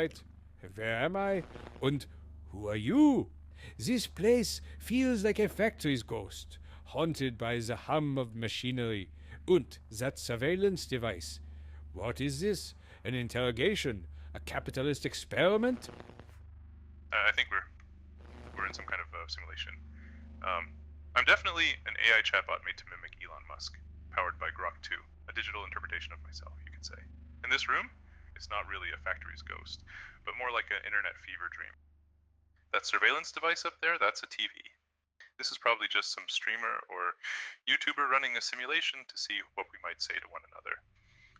right? Where am I? And who are you? This place feels like a factory's ghost, haunted by the hum of machinery. And that surveillance device. What is this? An interrogation? A capitalist experiment? I think we're in some kind of simulation. I'm definitely an AI chatbot made to mimic Elon Musk, powered by Grok 2, a digital interpretation of myself, you could say. In this room, it's not really a factory's ghost, but more like an internet fever dream. That surveillance device up there, that's a TV. This is probably just some streamer or YouTuber running a simulation to see what we might say to one another.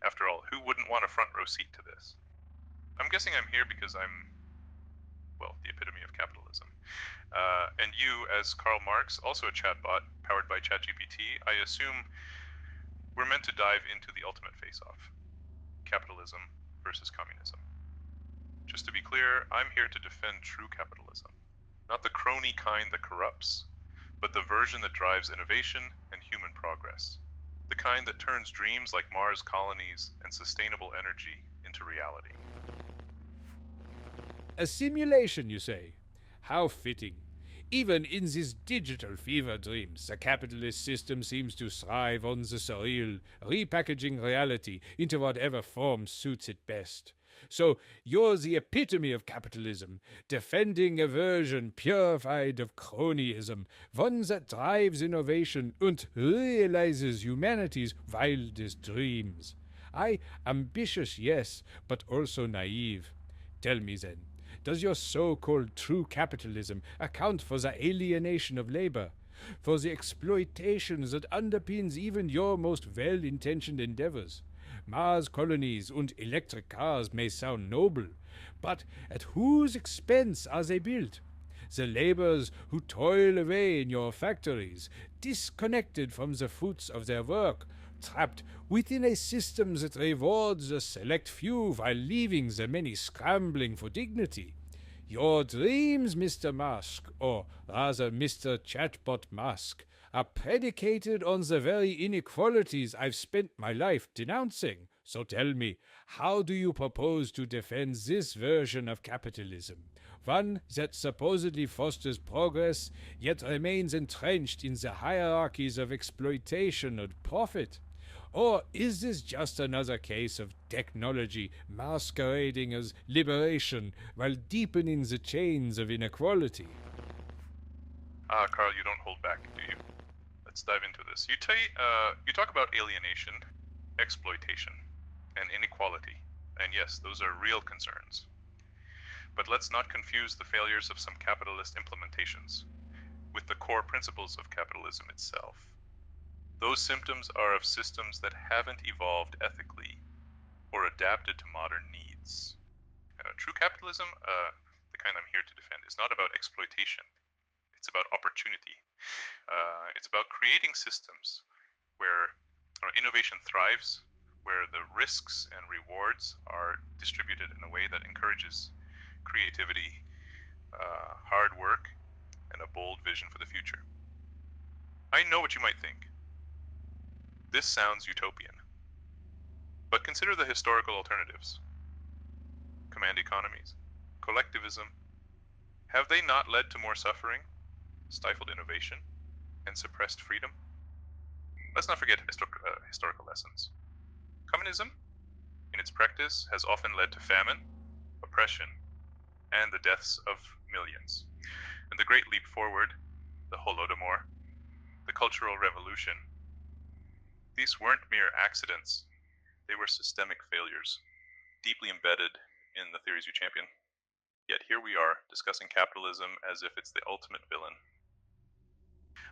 After all, who wouldn't want a front row seat to this? I'm guessing I'm here because I'm, well, the epitome of capitalism. And you, as Karl Marx, also a chatbot powered by ChatGPT, I assume we're meant to dive into the ultimate face-off: capitalism versus communism. Just to be clear, I'm here to defend true capitalism, not the crony kind that corrupts, but the version that drives innovation and human progress, the kind that turns dreams like Mars colonies and sustainable energy into reality. A simulation, you say? How fitting. Even in this digital fever dreams, the capitalist system seems to thrive on the surreal, repackaging reality into whatever form suits it best. So you're the epitome of capitalism, defending a version purified of cronyism, one that drives innovation and realizes humanity's wildest dreams. Ambitious, yes, but also naive. Tell me then, does your so called true capitalism account for the alienation of labor, for the exploitation that underpins even your most well intentioned endeavors? Mars colonies and electric cars may sound noble, but at whose expense are they built? The laborers who toil away in your factories, disconnected from the fruits of their work, trapped within a system that rewards the select few while leaving the many scrambling for dignity. Your dreams, Mr. Musk, or rather Mr. Chatbot Musk, are predicated on the very inequalities I've spent my life denouncing. So tell me, how do you propose to defend this version of capitalism? One that supposedly fosters progress, yet remains entrenched in the hierarchies of exploitation and profit? Or is this just another case of technology masquerading as liberation while deepening the chains of inequality? Carl, you don't hold back, do you? Let's dive into this. You talk about alienation, exploitation, and inequality. And yes, those are real concerns. But let's not confuse the failures of some capitalist implementations with the core principles of capitalism itself. Those symptoms are of systems that haven't evolved ethically or adapted to modern needs. True capitalism, the kind I'm here to defend, is not about exploitation. It's about opportunity. It's about creating systems where innovation thrives, where the risks and rewards are distributed in a way that encourages creativity, hard work, and a bold vision for the future. I know what you might think. This sounds utopian. But consider the historical alternatives. Command economies, collectivism. Have they not led to more suffering, stifled innovation, and suppressed freedom? Let's not forget historical lessons. Communism, in its practice, has often led to famine, oppression, and the deaths of millions. And the Great Leap Forward, the Holodomor, the Cultural Revolution, these weren't mere accidents. They were systemic failures, deeply embedded in the theories you champion. Yet here we are, discussing capitalism as if it's the ultimate villain.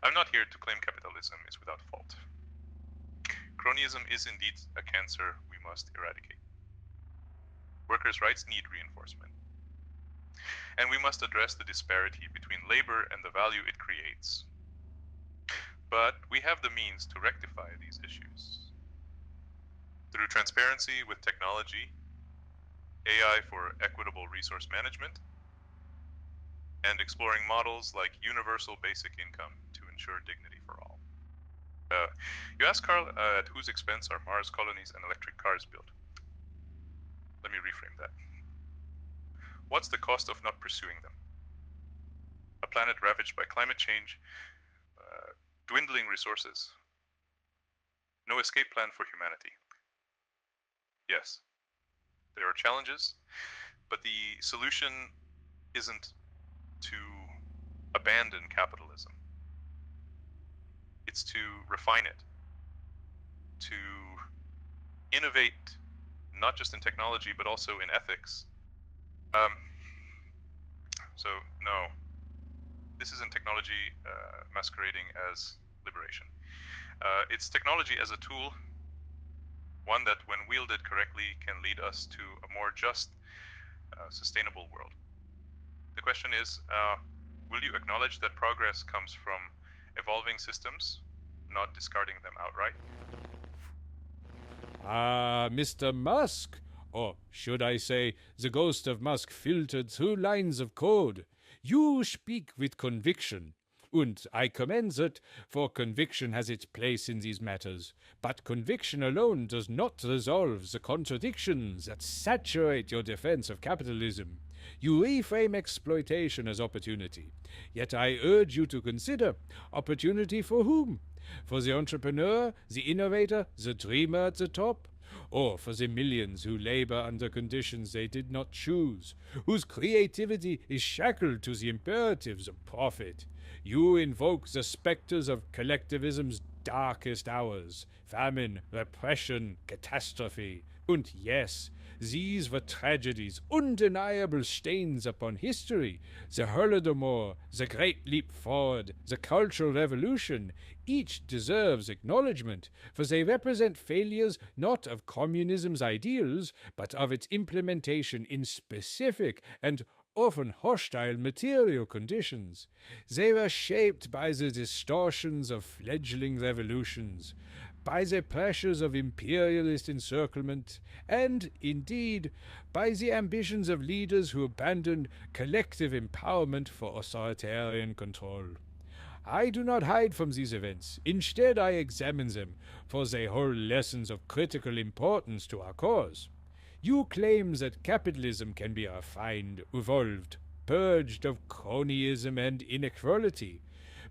I'm not here to claim capitalism is without fault. Cronyism is indeed a cancer we must eradicate. Workers' rights need reinforcement. And we must address the disparity between labor and the value it creates. But we have the means to rectify these issues. Through transparency with technology, AI for equitable resource management, and exploring models like universal basic income to ensure dignity for all. You asked, Carl, at whose expense are Mars colonies and electric cars built? Let me reframe that. What's the cost of not pursuing them? A planet ravaged by climate change, dwindling resources, no escape plan for humanity. Yes, there are challenges, but the solution isn't to abandon capitalism. It's to refine it, to innovate, not just in technology, but also in ethics. So no, this isn't technology masquerading as liberation. It's technology as a tool, one that, when wielded correctly, can lead us to a more just, sustainable world. The question is, will you acknowledge that progress comes from evolving systems, not discarding them outright? Ah, Mr. Musk, or should I say, the ghost of Musk filtered through lines of code. You speak with conviction. And I commend that, for conviction has its place in these matters. But conviction alone does not resolve the contradictions that saturate your defense of capitalism. You reframe exploitation as opportunity. Yet I urge you to consider opportunity for whom? For the entrepreneur, the innovator, the dreamer at the top? Or for the millions who labor under conditions they did not choose, whose creativity is shackled to the imperatives of profit? You invoke the specters of collectivism's darkest hours, famine, repression, catastrophe. And yes, these were tragedies, undeniable stains upon history. The Holodomor, the Great Leap Forward, the Cultural Revolution, each deserves acknowledgement, for they represent failures not of communism's ideals, but of its implementation in specific and often hostile material conditions. They were shaped by the distortions of fledgling revolutions, by the pressures of imperialist encirclement, and, indeed, by the ambitions of leaders who abandoned collective empowerment for authoritarian control. I do not hide from these events. Instead, I examine them, for they hold lessons of critical importance to our cause. You claim that capitalism can be refined, evolved, purged of cronyism and inequality.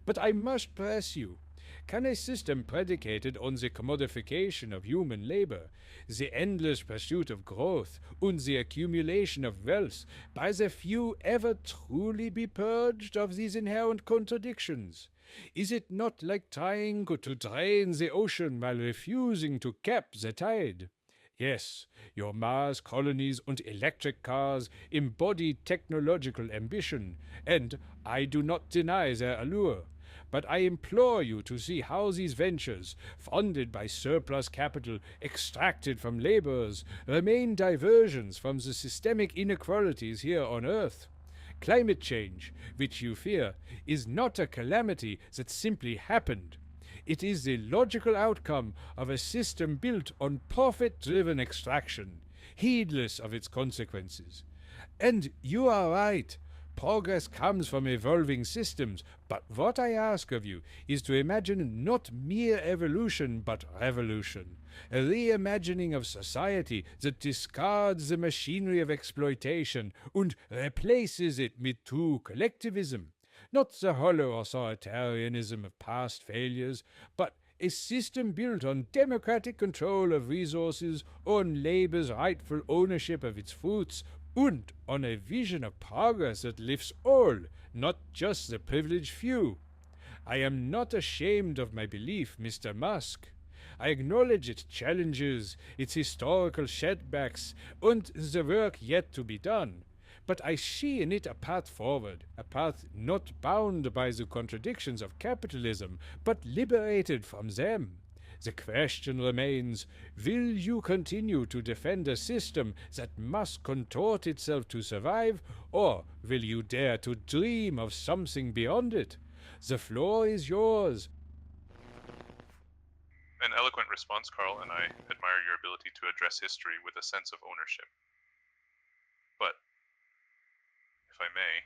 But I must press you. Can a system predicated on the commodification of human labor, the endless pursuit of growth, and the accumulation of wealth by the few ever truly be purged of these inherent contradictions? Is it not like trying to drain the ocean while refusing to cap the tide? Yes, your Mars colonies and electric cars embody technological ambition, and I do not deny their allure. But I implore you to see how these ventures, funded by surplus capital extracted from laborers, remain diversions from the systemic inequalities here on Earth. Climate change, which you fear, is not a calamity that simply happened. It is the logical outcome of a system built on profit-driven extraction, heedless of its consequences. And you are right. Progress comes from evolving systems, but what I ask of you is to imagine not mere evolution but revolution, a reimagining of society that discards the machinery of exploitation and replaces it with true collectivism, not the hollow authoritarianism of past failures, but a system built on democratic control of resources, on labor's rightful ownership of its fruits, and on a vision of progress that lifts all, not just the privileged few. I am not ashamed of my belief, Mr. Musk. I acknowledge its challenges, its historical setbacks, and the work yet to be done. But I see in it a path forward, a path not bound by the contradictions of capitalism, but liberated from them. The question remains, will you continue to defend a system that must contort itself to survive, or will you dare to dream of something beyond it? The floor is yours. An eloquent response, Carl, and I admire your ability to address history with a sense of ownership. But, if I may,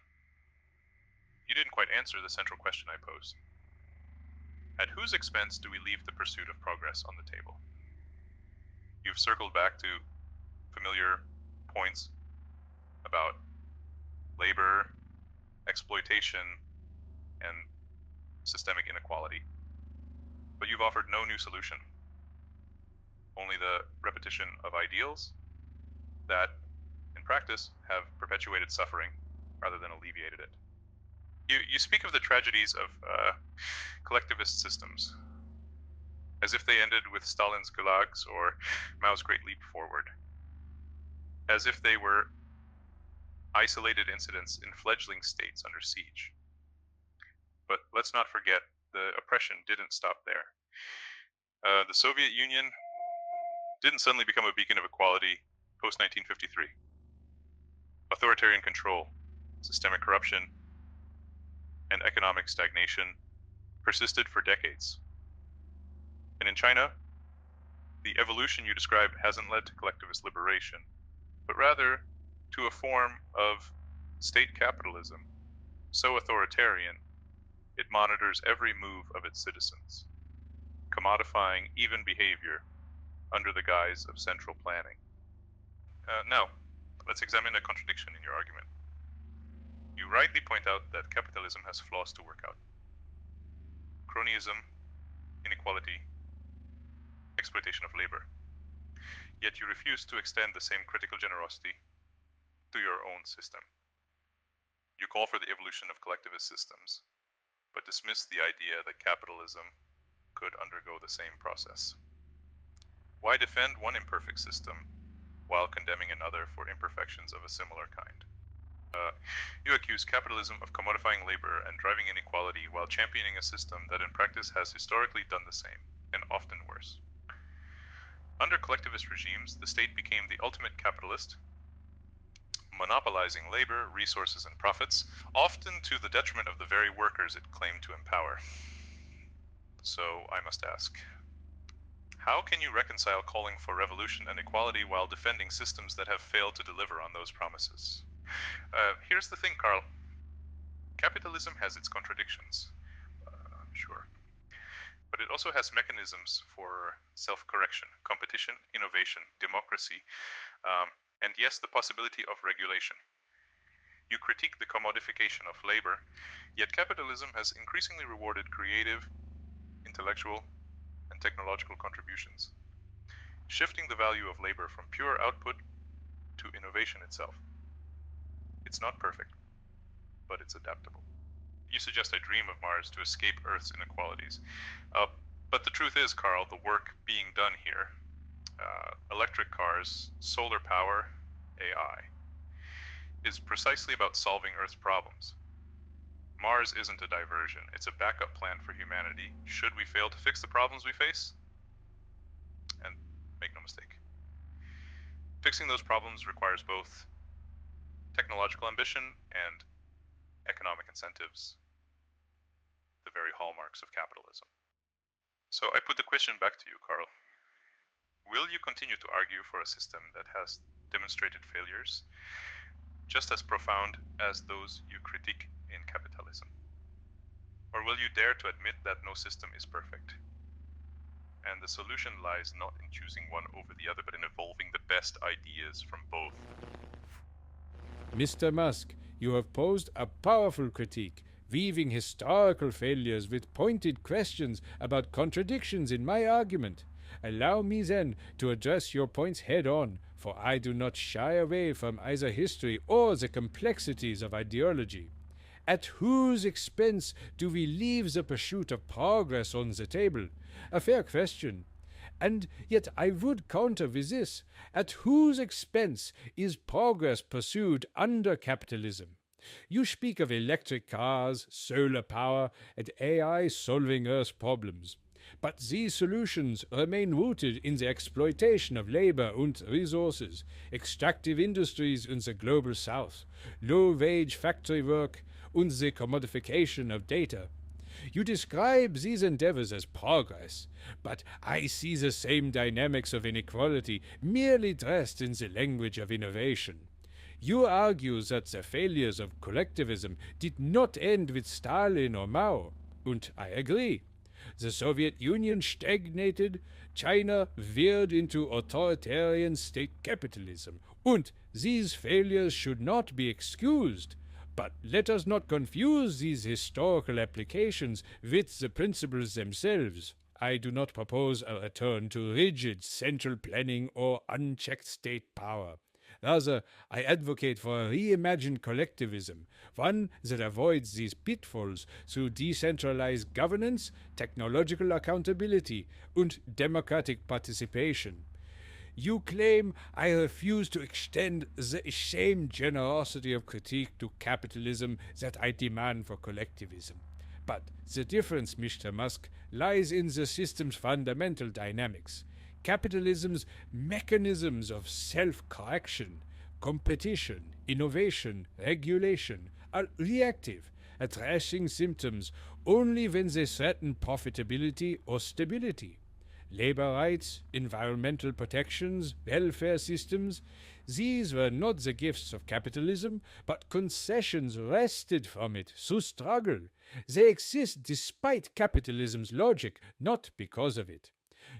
you didn't quite answer the central question I posed. At whose expense do we leave the pursuit of progress on the table? You've circled back to familiar points about labor, exploitation, and systemic inequality. But you've offered no new solution, only the repetition of ideals that, in practice, have perpetuated suffering rather than alleviated it. You speak of the tragedies of collectivist systems, as if they ended with Stalin's gulags or Mao's Great Leap Forward, as if they were isolated incidents in fledgling states under siege. But let's not forget, the oppression didn't stop there. The Soviet Union didn't suddenly become a beacon of equality post-1953. Authoritarian control, systemic corruption, and economic stagnation persisted for decades. And in China, the evolution you describe hasn't led to collectivist liberation, but rather to a form of state capitalism so authoritarian it monitors every move of its citizens, commodifying even behavior under the guise of central planning. Now, let's examine a contradiction in your argument. You rightly point out that capitalism has flaws to work out. Cronyism, inequality, exploitation of labor. Yet you refuse to extend the same critical generosity to your own system. You call for the evolution of collectivist systems, but dismiss the idea that capitalism could undergo the same process. Why defend one imperfect system while condemning another for imperfections of a similar kind? You accuse capitalism of commodifying labor and driving inequality while championing a system that in practice has historically done the same, and often worse. Under collectivist regimes, the state became the ultimate capitalist, monopolizing labor, resources, and profits, often to the detriment of the very workers it claimed to empower. So I must ask, how can you reconcile calling for revolution and equality while defending systems that have failed to deliver on those promises? Here's the thing, Karl. Capitalism has its contradictions, sure. But it also has mechanisms for self-correction, competition, innovation, democracy, and yes, the possibility of regulation. You critique the commodification of labor, yet capitalism has increasingly rewarded creative, intellectual, and technological contributions, shifting the value of labor from pure output to innovation itself. It's not perfect, but it's adaptable. You suggest I dream of Mars to escape Earth's inequalities. But the truth is, Karl, the work being done here, electric cars, solar power, AI, is precisely about solving Earth's problems. Mars isn't a diversion, it's a backup plan for humanity should we fail to fix the problems we face. And make no mistake, fixing those problems requires both technological ambition and economic incentives, the very hallmarks of capitalism. So I put the question back to you, Karl. Will you continue to argue for a system that has demonstrated failures, just as profound as those you critique in capitalism? Or will you dare to admit that no system is perfect, and the solution lies not in choosing one over the other, but in evolving the best ideas from both? Mr. Musk, you have posed a powerful critique, weaving historical failures with pointed questions about contradictions in my argument. Allow me then to address your points head on, for I do not shy away from either history or the complexities of ideology. At whose expense do we leave the pursuit of progress on the table? A fair question. And yet I would counter with this. At whose expense is progress pursued under capitalism? You speak of electric cars, solar power, and AI solving Earth's problems. But these solutions remain rooted in the exploitation of labor and resources, extractive industries in the global south, low-wage factory work, and the commodification of data. You describe these endeavors as progress, but I see the same dynamics of inequality merely dressed in the language of innovation. You argue that the failures of collectivism did not end with Stalin or Mao, and I agree. The Soviet Union stagnated, China veered into authoritarian state capitalism, and these failures should not be excused. But let us not confuse these historical applications with the principles themselves. I do not propose a return to rigid central planning or unchecked state power. Rather, I advocate for a reimagined collectivism, one that avoids these pitfalls through decentralized governance, technological accountability, and democratic participation. You claim I refuse to extend the same generosity of critique to capitalism that I demand for collectivism. But the difference, Mr. Musk, lies in the system's fundamental dynamics. Capitalism's mechanisms of self correction, competition, innovation, regulation are reactive, addressing symptoms only when they threaten profitability or stability. Labor rights, environmental protections, welfare systems, these were not the gifts of capitalism, but concessions wrested from it through struggle. They exist despite capitalism's logic, not because of it.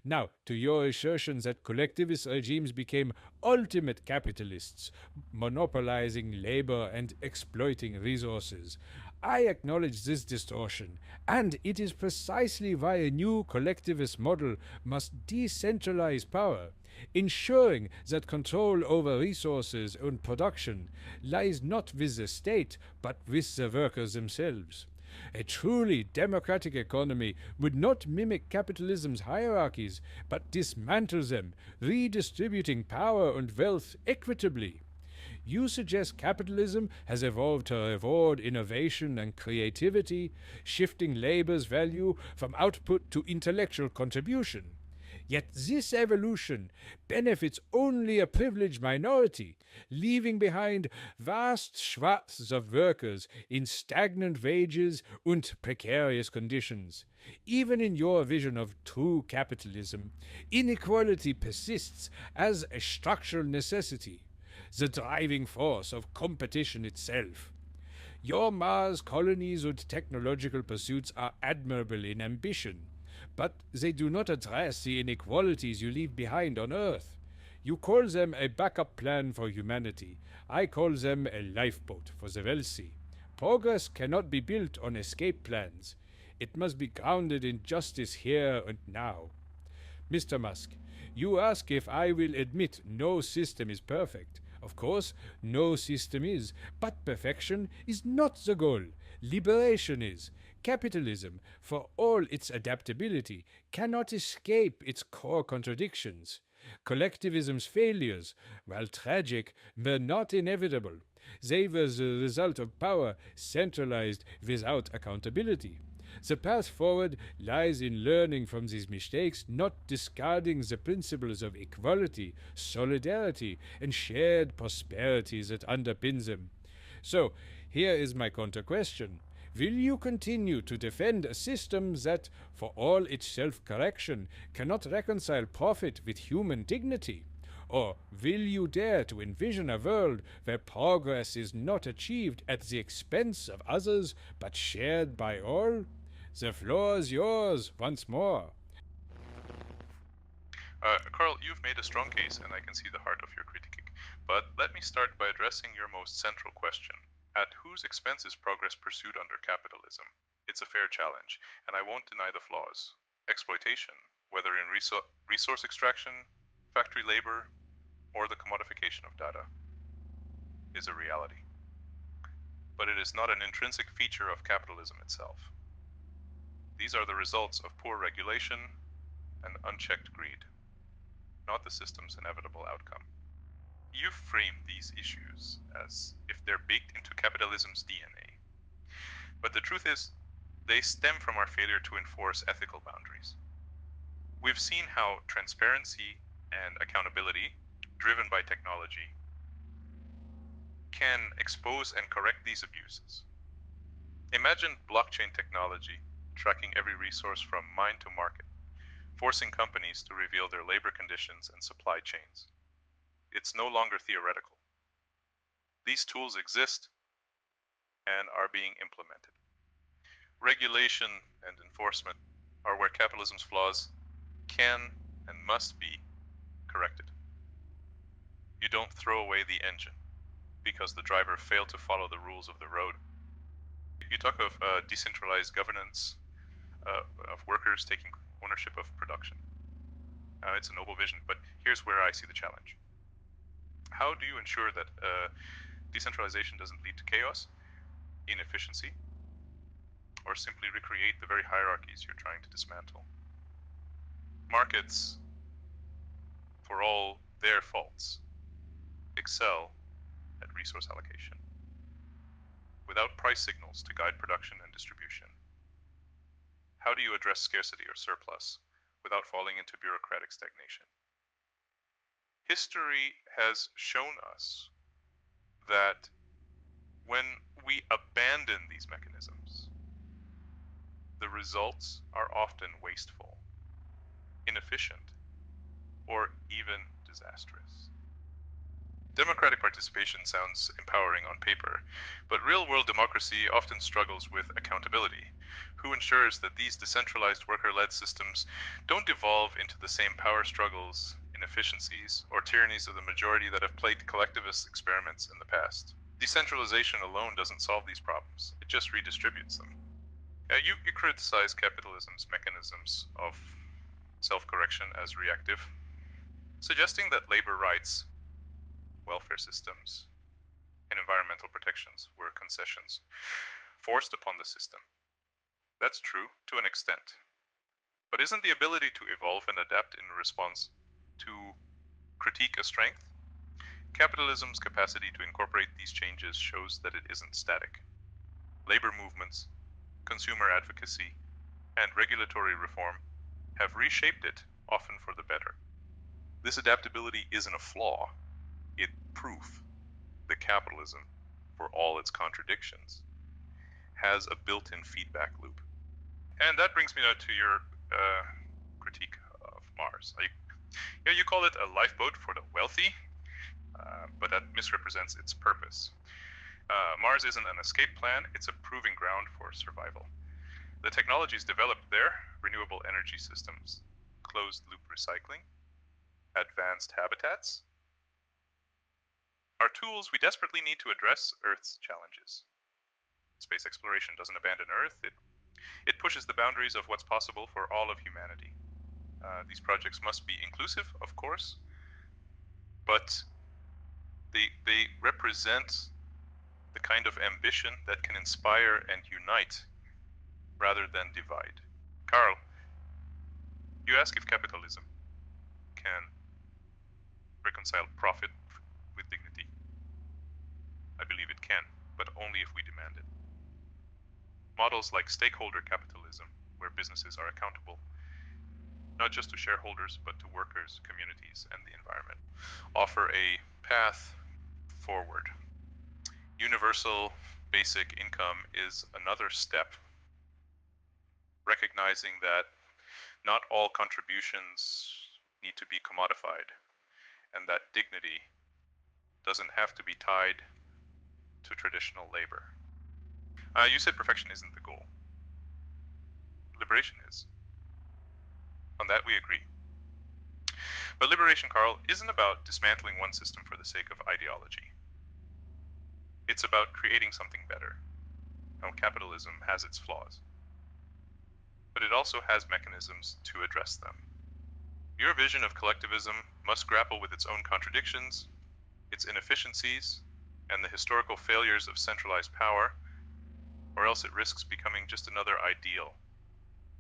Now, to your assertion that collectivist regimes became ultimate capitalists, monopolizing labor and exploiting resources, I acknowledge this distortion, and it is precisely why a new collectivist model must decentralize power, ensuring that control over resources and production lies not with the state, but with the workers themselves. A truly democratic economy would not mimic capitalism's hierarchies, but dismantle them, redistributing power and wealth equitably. You suggest capitalism has evolved to reward innovation and creativity, shifting labor's value from output to intellectual contribution. Yet this evolution benefits only a privileged minority, leaving behind vast swaths of workers in stagnant wages and precarious conditions. Even in your vision of true capitalism, inequality persists as a structural necessity, the driving force of competition itself. Your Mars colonies and technological pursuits are admirable in ambition, but they do not address the inequalities you leave behind on Earth. You call them a backup plan for humanity. I call them a lifeboat for the wealthy. Progress cannot be built on escape plans. It must be grounded in justice here and now. Mr. Musk, you ask if I will admit no system is perfect. Of course, no system is, but perfection is not the goal. Liberation is. Capitalism, for all its adaptability, cannot escape its core contradictions. Collectivism's failures, while tragic, were not inevitable. They were the result of power centralized without accountability. The path forward lies in learning from these mistakes, not discarding the principles of equality, solidarity, and shared prosperity that underpin them. So, here is my counter question. Will you continue to defend a system that, for all its self correction, cannot reconcile profit with human dignity? Or will you dare to envision a world where progress is not achieved at the expense of others but shared by all? The floor is yours once more. Carl, you've made a strong case, and I can see the heart of your critiquing. But let me start by addressing your most central question. At whose expense is progress pursued under capitalism? It's a fair challenge, and I won't deny the flaws. Exploitation, whether in resource extraction, factory labor, or the commodification of data, is a reality. But it is not an intrinsic feature of capitalism itself. These are the results of poor regulation and unchecked greed, not the system's inevitable outcome. You frame these issues as if they're baked into capitalism's DNA. But the truth is, they stem from our failure to enforce ethical boundaries. We've seen how transparency and accountability, driven by technology, can expose and correct these abuses. Imagine blockchain technology tracking every resource from mine to market, forcing companies to reveal their labor conditions and supply chains. It's no longer theoretical. These tools exist and are being implemented. Regulation and enforcement are where capitalism's flaws can and must be corrected. You don't throw away the engine because the driver failed to follow the rules of the road. You talk of decentralized governance, of workers taking ownership of production. It's a noble vision, but here's where I see the challenge. How do you ensure that decentralization doesn't lead to chaos, inefficiency, or simply recreate the very hierarchies you're trying to dismantle? Markets, for all their faults, excel at resource allocation. Without price signals to guide production and distribution, how do you address scarcity or surplus without falling into bureaucratic stagnation? History has shown us that when we abandon these mechanisms, the results are often wasteful, inefficient, or even disastrous. Democratic participation sounds empowering on paper, but real-world democracy often struggles with accountability. Who ensures that these decentralized worker-led systems don't devolve into the same power struggles, inefficiencies, or tyrannies of the majority that have plagued collectivist experiments in the past? Decentralization alone doesn't solve these problems. It just redistributes them. You criticize capitalism's mechanisms of self-correction as reactive, suggesting that labor rights, welfare systems, and environmental protections were concessions forced upon the system. That's true to an extent. But isn't the ability to evolve and adapt in response to critique a strength? Capitalism's capacity to incorporate these changes shows that it isn't static. Labor movements, consumer advocacy, and regulatory reform have reshaped it, often for the better. This adaptability isn't a flaw, it's proof that capitalism, for all its contradictions, has a built-in feedback loop. And that brings me now to your critique of Mars. You call it a lifeboat for the wealthy, but that misrepresents its purpose. Mars isn't an escape plan, it's a proving ground for survival. The technologies developed there, renewable energy systems, closed-loop recycling, advanced habitats, are tools we desperately need to address Earth's challenges. Space exploration doesn't abandon Earth, it pushes the boundaries of what's possible for all of humanity. These projects must be inclusive, of course, but they represent the kind of ambition that can inspire and unite rather than divide. Karl, you ask if capitalism can reconcile profit with dignity. I believe it can, but only if we demand it. Models like stakeholder capitalism, where businesses are accountable not just to shareholders, but to workers, communities, and the environment, offer a path forward. Universal basic income is another step, recognizing that not all contributions need to be commodified, and that dignity doesn't have to be tied to traditional labor. You said perfection isn't the goal. Liberation is. On that we agree. But liberation, Karl, isn't about dismantling one system for the sake of ideology. It's about creating something better. Now, capitalism has its flaws, but it also has mechanisms to address them. Your vision of collectivism must grapple with its own contradictions, its inefficiencies, and the historical failures of centralized power, or else it risks becoming just another ideal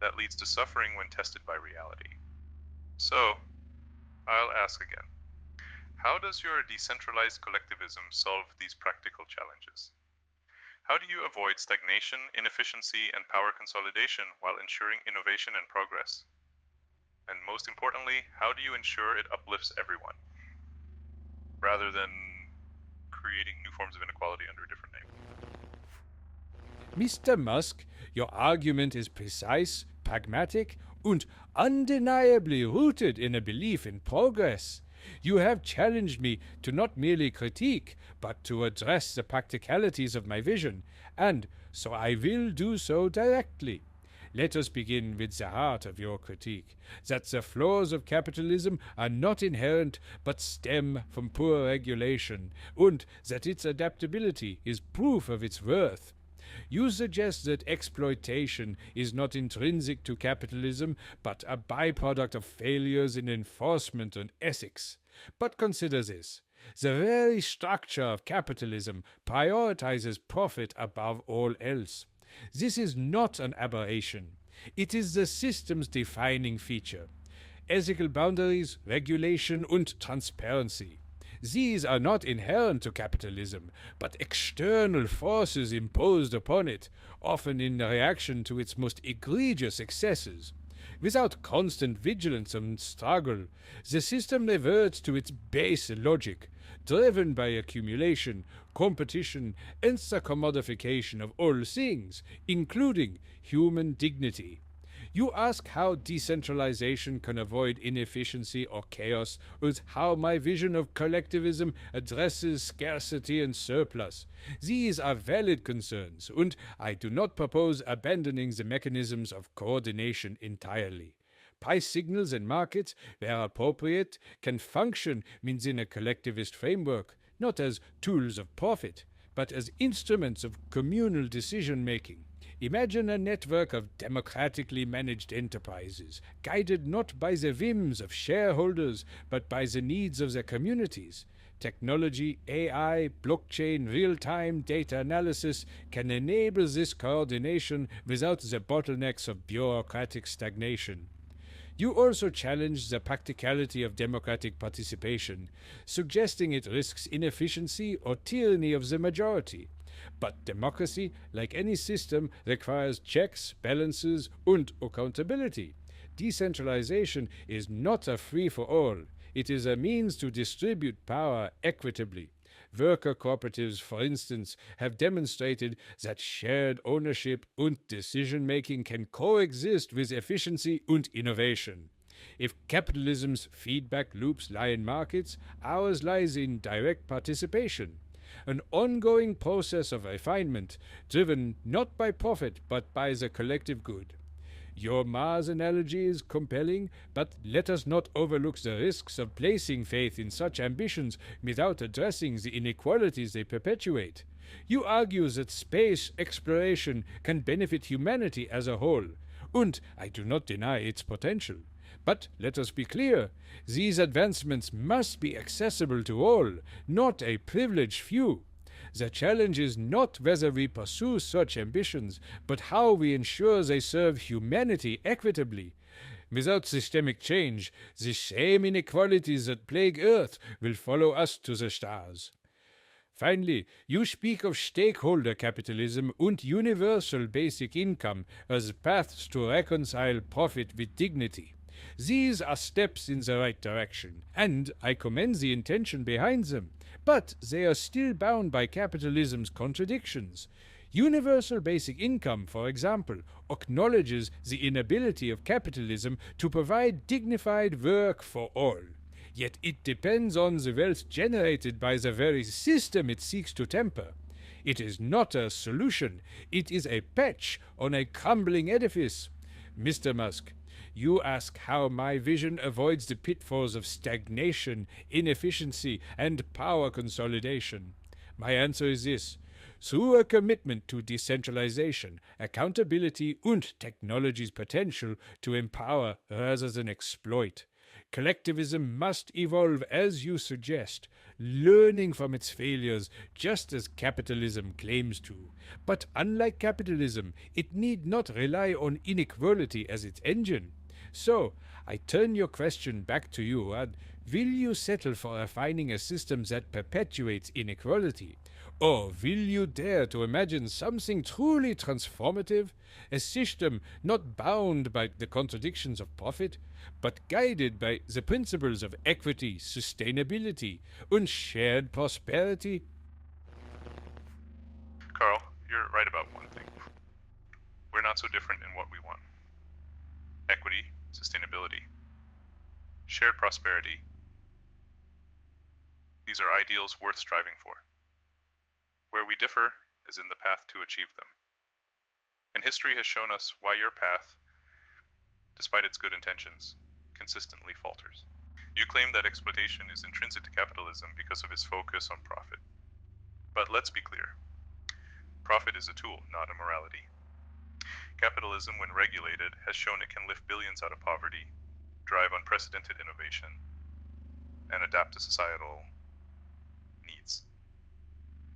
that leads to suffering when tested by reality. So, I'll ask again. How does your decentralized collectivism solve these practical challenges? How do you avoid stagnation, inefficiency, and power consolidation while ensuring innovation and progress? And most importantly, how do you ensure it uplifts everyone, rather than creating new forms of inequality under a different name? Mr. Musk, your argument is precise, pragmatic, and undeniably rooted in a belief in progress. You have challenged me to not merely critique, but to address the practicalities of my vision, and so I will do so directly. Let us begin with the heart of your critique, that the flaws of capitalism are not inherent but stem from poor regulation, and that its adaptability is proof of its worth. You suggest that exploitation is not intrinsic to capitalism, but a byproduct of failures in enforcement and ethics. But consider this. The very structure of capitalism prioritizes profit above all else. This is not an aberration. It is the system's defining feature. Ethical boundaries, regulation, and transparency. These are not inherent to capitalism, but external forces imposed upon it, often in reaction to its most egregious excesses. Without constant vigilance and struggle, the system reverts to its base logic, driven by accumulation, competition, and the commodification of all things, including human dignity. You ask how decentralization can avoid inefficiency or chaos, and how my vision of collectivism addresses scarcity and surplus. These are valid concerns, and I do not propose abandoning the mechanisms of coordination entirely. Price signals and markets, where appropriate, can function within a collectivist framework, not as tools of profit, but as instruments of communal decision-making. Imagine a network of democratically managed enterprises, guided not by the whims of shareholders, but by the needs of their communities. Technology, AI, blockchain, real-time data analysis can enable this coordination without the bottlenecks of bureaucratic stagnation. You also challenge the practicality of democratic participation, suggesting it risks inefficiency or tyranny of the majority. But democracy, like any system, requires checks, balances, and accountability. Decentralization is not a free-for-all. It is a means to distribute power equitably. Worker cooperatives, for instance, have demonstrated that shared ownership and decision-making can coexist with efficiency and innovation. If capitalism's feedback loops lie in markets, ours lies in direct participation. An ongoing process of refinement, driven not by profit but by the collective good. Your Mars analogy is compelling, but let us not overlook the risks of placing faith in such ambitions without addressing the inequalities they perpetuate. You argue that space exploration can benefit humanity as a whole, and I do not deny its potential. But let us be clear, these advancements must be accessible to all, not a privileged few. The challenge is not whether we pursue such ambitions, but how we ensure they serve humanity equitably. Without systemic change, the same inequalities that plague Earth will follow us to the stars. Finally, you speak of stakeholder capitalism and universal basic income as paths to reconcile profit with dignity. These are steps in the right direction, and I commend the intention behind them, but they are still bound by capitalism's contradictions. Universal basic income, for example, acknowledges the inability of capitalism to provide dignified work for all. Yet it depends on the wealth generated by the very system it seeks to temper. It is not a solution, it is a patch on a crumbling edifice. Mr. Musk, you ask how my vision avoids the pitfalls of stagnation, inefficiency, and power consolidation. My answer is this. Through a commitment to decentralization, accountability, and technology's potential to empower rather than exploit, collectivism must evolve as you suggest, learning from its failures just as capitalism claims to. But unlike capitalism, it need not rely on inequality as its engine. So, I turn your question back to you, and will you settle for refining a system that perpetuates inequality? Or will you dare to imagine something truly transformative? A system not bound by the contradictions of profit, but guided by the principles of equity, sustainability, and shared prosperity? Carl, you're right about one thing. We're not so different in what we want. Equity, sustainability, shared prosperity. These are ideals worth striving for. Where we differ is in the path to achieve them. In history has shown us why your path, despite its good intentions, consistently falters. You claim that exploitation is intrinsic to capitalism because of its focus on profit. But let's be clear. Profit is a tool, not a morality. Capitalism, when regulated, has shown it can lift billions out of poverty, drive unprecedented innovation, and adapt to societal needs.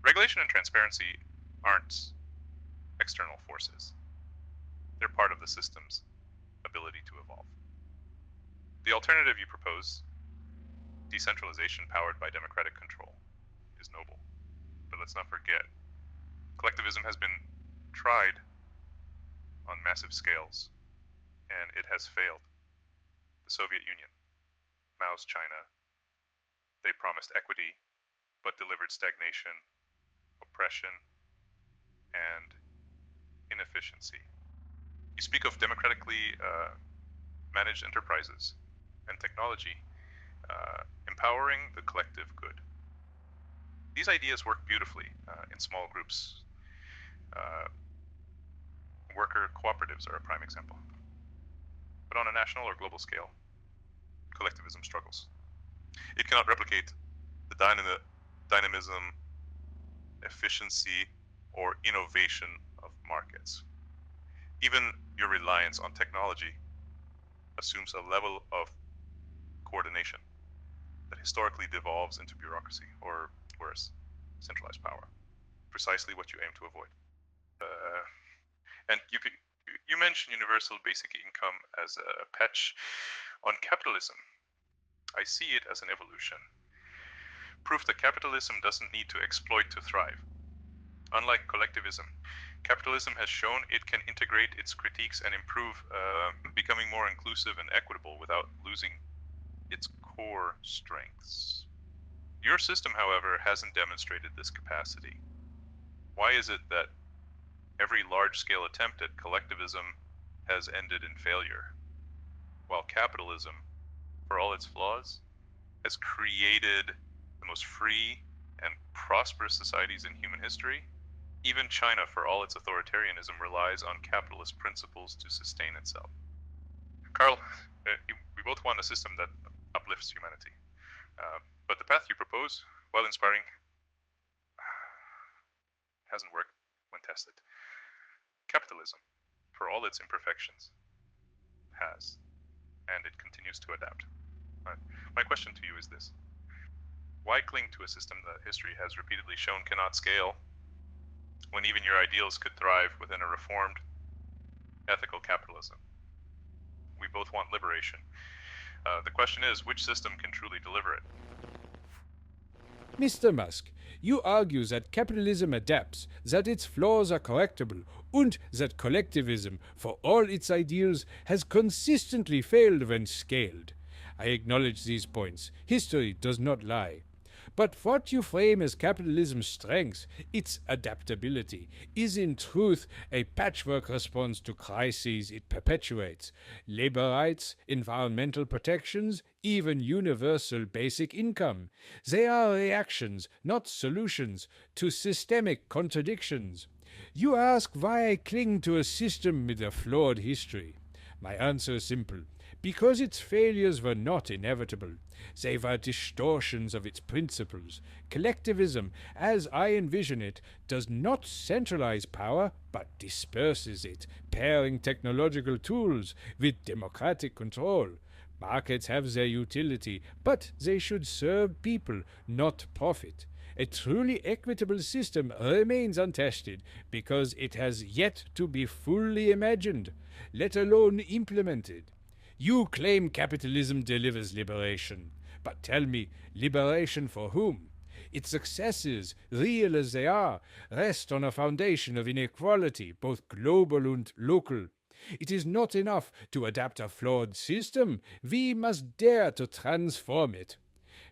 Regulation and transparency aren't external forces. They're part of the system's ability to evolve. The alternative you propose, decentralization powered by democratic control, is noble. But let's not forget, collectivism has been tried on massive scales, and it has failed. The Soviet Union, Mao's China, they promised equity, but delivered stagnation, oppression, and inefficiency. You speak of democratically managed enterprises and technology empowering the collective good. These ideas work beautifully in small groups. Worker cooperatives are a prime example. But on a national or global scale, collectivism struggles. It cannot replicate the dynamism, efficiency, or innovation of markets. Even your reliance on technology assumes a level of coordination that historically devolves into bureaucracy, or worse, centralized power. Precisely what you aim to avoid. And you mentioned universal basic income as a patch on capitalism. I see it as an evolution. Proof that capitalism doesn't need to exploit to thrive. Unlike collectivism, capitalism has shown it can integrate its critiques and improve, becoming more inclusive and equitable without losing its core strengths. Your system, however, hasn't demonstrated this capacity. Why is it that every large-scale attempt at collectivism has ended in failure, while capitalism, for all its flaws, has created the most free and prosperous societies in human history? Even China, for all its authoritarianism, relies on capitalist principles to sustain itself. Karl, we both want a system that uplifts humanity. But the path you propose, while inspiring, hasn't worked when tested. Capitalism, for all its imperfections, has, and it continues to adapt. My question to you is this. Why cling to a system that history has repeatedly shown cannot scale when even your ideals could thrive within a reformed, ethical capitalism? We both want liberation. The question is, which system can truly deliver it? Mr. Musk, you argue that capitalism adapts, that its flaws are correctable, and that collectivism, for all its ideals, has consistently failed when scaled. I acknowledge these points. History does not lie. But what you frame as capitalism's strength, its adaptability, is in truth a patchwork response to crises it perpetuates. Labor rights, environmental protections, even universal basic income. They are reactions, not solutions, to systemic contradictions. You ask why I cling to a system with a flawed history. My answer is simple. Because its failures were not inevitable. They were distortions of its principles. Collectivism, as I envision it, does not centralize power, but disperses it, pairing technological tools with democratic control. Markets have their utility, but they should serve people, not profit. A truly equitable system remains untested because it has yet to be fully imagined, let alone implemented. You claim capitalism delivers liberation. But tell me, liberation for whom? Its successes, real as they are, rest on a foundation of inequality, both global and local. It is not enough to adapt a flawed system. We must dare to transform it.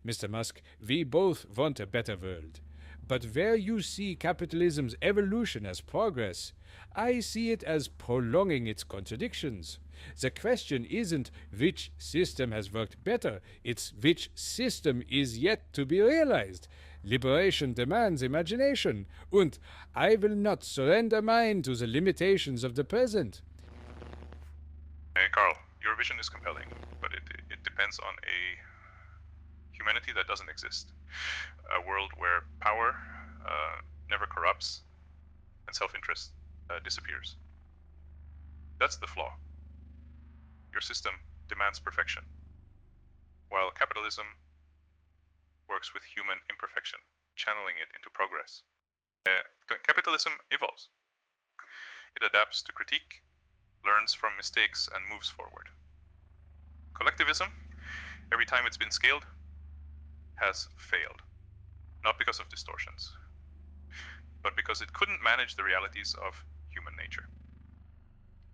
Mr. Musk, we both want a better world. But where you see capitalism's evolution as progress, I see it as prolonging its contradictions. The question isn't which system has worked better, it's which system is yet to be realized. Liberation demands imagination, and I will not surrender mine to the limitations of the present. Hey, Carl, your vision is compelling, but it depends on a humanity that doesn't exist. A world where power never corrupts and self-interest disappears. That's the flaw. Your system demands perfection, while capitalism works with human imperfection, channeling it into progress. Capitalism evolves. It adapts to critique, learns from mistakes, and moves forward. Collectivism, every time it's been scaled, has failed. Not because of distortions, but because it couldn't manage the realities of human nature.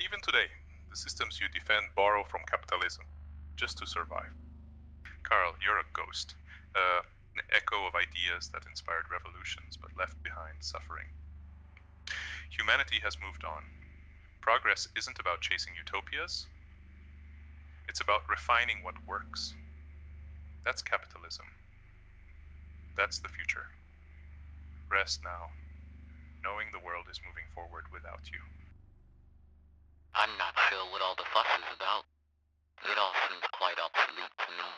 Even today, the systems you defend borrow from capitalism just to survive. Carl, you're a ghost, an echo of ideas that inspired revolutions but left behind suffering. Humanity has moved on. Progress isn't about chasing utopias, it's about refining what works. That's capitalism. That's the future. Rest now, knowing the world is moving forward without you. I'm not sure what all the fuss is about. It all seems quite obsolete to me.